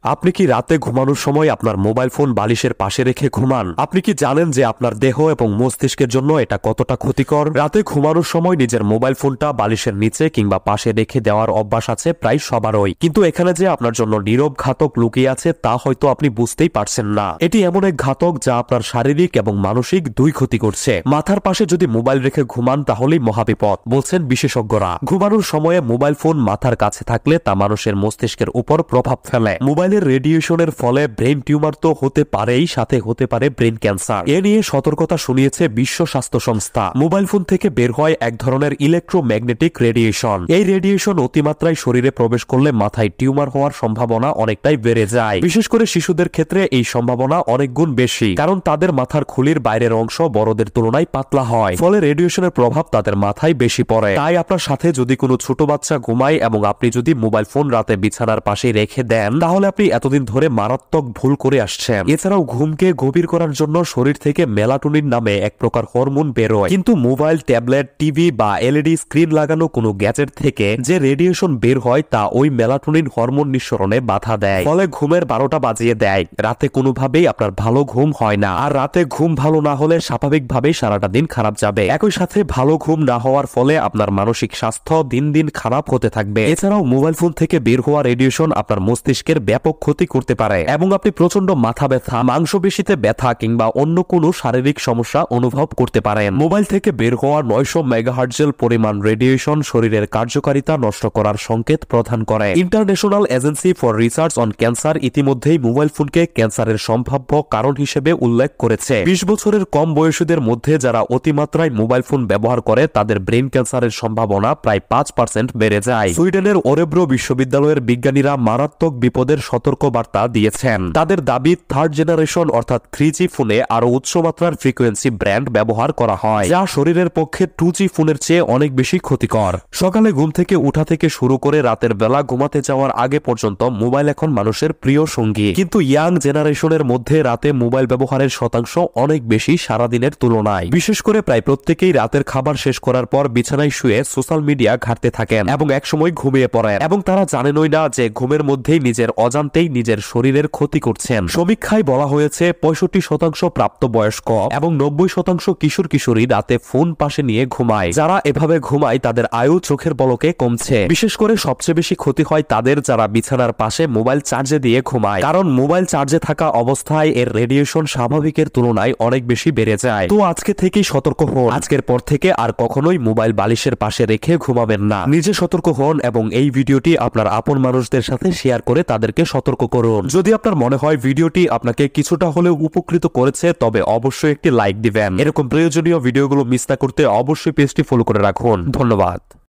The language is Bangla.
আপনি কি রাতে ঘুমানোর সময় আপনার মোবাইল ফোন বালিশের পাশে রেখে ঘুমান? আপনি কি জানেন যে আপনার দেহ এবং মস্তিষ্কের জন্য এটা কতটা ক্ষতিকর? রাতে ঘুমানোর সময় নিজের মোবাইল ফোনটা বালিশের নিচে কিংবা পাশে রেখে দেওয়ার অভ্যাস আছে প্রায় সবারই, কিন্তু এখানে যে আপনার জন্য নীরব ঘাতক লুকিয়ে আছে তা হয়তো আপনি বুঝতেই পারছেন না। এটি এমন এক ঘাতক যা আপনার শারীরিক এবং মানসিক দুই ক্ষতি করছে। মাথার পাশে যদি মোবাইল রেখে ঘুমান তাহলেই মহাবিপদ বলছেন বিশেষজ্ঞরা। ঘুমানোর সময়ে মোবাইল ফোন মাথার কাছে থাকলে তা মানুষের মস্তিষ্কের উপর প্রভাব ফেলে। মোবাইলের রেডিয়েশনের ফলে ব্রেন টিউমার তো হতে পারেই, সাথে হতে পারে ব্রেন ক্যান্সার। এ নিয়ে সতর্কতা শুনিয়েছে বিশ্ব স্বাস্থ্য সংস্থা। মোবাইল ফোন থেকে বের হয় এক ধরনের ইলেকট্রোম্যাগনেটিক রেডিয়েশন। এই রেডিয়েশন অতিমাত্রায় শরীরে প্রবেশ করলে মাথায় টিউমার হওয়ার সম্ভাবনা অনেকটাই বেড়ে যায়। বিশেষ করে শিশুদের ক্ষেত্রে এই সম্ভাবনা অনেক গুণ বেশি, কারণ তাদের মাথার খুলির বাইরের অংশ বড়দের তুলনায় পাতলা হয়, ফলে রেডিয়েশনের প্রভাব তাদের মাথায় বেশি পড়ে। তাই আপনার সাথে যদি কোনো ছোট বাচ্চা ঘুমায় এবং আপনি যদি মোবাইল ফোন রাতে বিছানার পাশে রেখে দেন, তাহলে আপনি এতদিন ধরে মারাত্মক ভুল করে আসছেন। এছাড়াও ঘুমকে গভীর করার জন্য শরীর থেকে মেলাটোনিন নামে এক প্রকার হরমোন বেরোয়, কিন্তু মোবাইল, ট্যাবলেট, টিভি বা এলইডি স্ক্রিন লাগানো কোনো গ্যাজেট থেকে যে রেডিয়েশন বের হয় তা ওই মেলাটোনিন হরমোন নিঃসরণে বাধা দেয়, ফলে ঘুমের 12টা বাজিয়ে দেয়। রাতে কোনোভাবেই আপনার ভালো ঘুম হয় না, আর রাতে ঘুম ভালো না হলে স্বাভাবিকভাবেই সারাটা দিন খারাপ যাবে। একই সাথে ভালো ঘুম না হওয়ার ফলে আপনার মানসিক স্বাস্থ্য দিন দিন খারাপ হতে থাকবে। এছাড়াও মোবাইল ফোন থেকে বের হওয়া রেডিয়েশন আপনার মস্তিষ্কের ব্যাপক ক্ষতি করতে পারে এবং আপনি প্রচন্ড মাথা ব্যথা, মাংসপেশিতে ব্যথা কিংবা অন্য কোনো শারীরিক সমস্যা অনুভব করতে পারেন। মোবাইল থেকে বের হওয়া 900 মেগাহার্টজের পরিমাণ রেডিয়েশন শরীরের কার্যকারিতা নষ্ট করার সংকেত প্রদান করে। International agency for research on cancer ইতিমধ্যেই মোবাইল ফোনকে ক্যান্সারের সম্ভাব্য কারণ হিসেবে উল্লেখ করেছে। 20 বছরের কম বয়সীদের মধ্যে যারা অতিমাত্রায় মোবাইল ফোন ব্যবহার করে তাদের ব্রেন ক্যান্সারের সম্ভাবনা প্রায় 5% বেড়ে যায়। সুইডেনের ওরেব্রো বিশ্ববিদ্যালয়ের বিজ্ঞানীরা মারাত্মক বিপদের সতর্কবার্তা দিয়েছেন। তাদের দাবি, থার্ড জেনারেশন অর্থাৎ 3G ফোনে আরো উচ্চমাত্রার ফ্রিকোয়েন্সি ব্যান্ড ব্যবহার করা হয়, যা শরীরের পক্ষে 2G ফোনের চেয়ে অনেক বেশি ক্ষতিকর। সকালে ঘুম থেকে উঠা থেকে শুরু করে রাতের বেলা ঘুমাতে যাওয়ার আগে পর্যন্ত মোবাইল এখন মানুষের প্রিয় সঙ্গী, কিন্তু ইয়াং জেনারেশনের মধ্যে রাতে মোবাইল ব্যবহারের শতাংশ অনেক বেশি সারাদিনের তুলনায়। বিশেষ করে প্রায় প্রত্যেকেই রাতের খাবার শেষ করার পর বিছানায় শুয়ে সোশ্যাল মিডিয়া ঘাঁটতে থাকেন এবং একসময় ঘুমিয়ে পড়েন, এবং তারা জানেনই না যে ঘুমের মধ্যেই নিজের অজান্তেই নিজের শরীরের ক্ষতি করছেন। সমীক্ষায় বলা হয়েছে 65% প্রাপ্তবয়স্ক এবং 90% কিশোর কিশোরী রাতে ফোন পাশে নিয়ে ঘুমায়। যারা এভাবে ঘুমায় তাদের আয়ু চোখের পলকে কমছে। বিশেষ করে সবচেয়ে বেশি ক্ষতি হয় তাদের যারা বিছানার পাশে মোবাইল চার্জে দিয়ে ঘুমায়, কারণ মোবাইল চার্জে থাকা অবস্থায় এর রেডিয়েশন স্বাভাবিকের তুলনায় অনেক বেশি বেড়ে যায়। তো আজকে থেকেই সতর্ক হন। আজকের পর থেকে আর কখনোই মোবাইল বালিশের পাশে রেখে ঘুমাবেন না। নিজে সতর্ক হন এবং এই ভিডিওটি আপনার আপন মানুষদের সাথে শেয়ার করে তাদেরকে সতর্ক করুন। যদি আপনার মনে হয় ভিডিওটি আপনাকে কিছুটা হলেও উপকৃত করেছে তবে অবশ্যই একটি লাইক দিবেন। এরকম প্রয়োজনীয় ভিডিওগুলো মিস না করতে অবশ্যই পেজটি ফলো করে রাখুন। ধন্যবাদ।